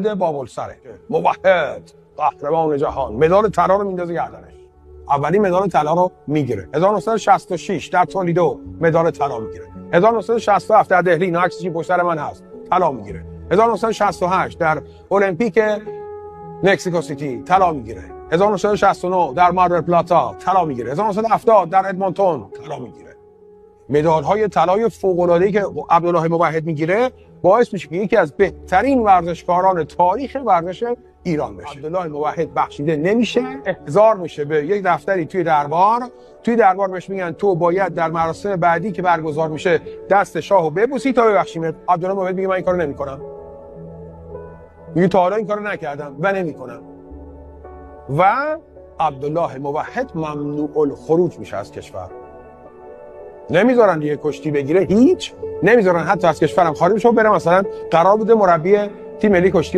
بابلسره موحد قهرمان جهان مدال طلا رو میندازه گردنش. اولین مدال طلا رو میگیره. 1966 در تولیدو مدال طلا میگیره. 1967 در دهلی، اینا عکسش پشت سر من هست، طلا میگیره. 1968 در المپیک مکزیکو سیتی طلا میگیره. 1969 در مار پلاتا طلا میگیره. 1970 در ادمونتون طلا میگیره. مدال‌های طلای فوق‌العاده‌ای که عبدالله موحد میگیره باعث میشه که یکی از بهترین ورزشکاران تاریخ ورزش ایران بشه. عبدالله موحد بخشیده نمیشه، احضار میشه به یک دفتری توی دربار بهش میگن تو باید در مراسم بعدی که برگزار میشه دست شاهو ببوسی تا ببخشیمت. عبدالله موحد میگه من این کارو نمیکنم. میگه تا حالا این کارو نکردم و نمیکنم. و عبدالله موحد ممنوع الخروج میشه از کشور. نمیذارن دیگه کشتی بگیره، هیچ نمیذارن حتی از کشورم خارج بشه. بره مثلا قرار بوده مربی تیم ملی کشتی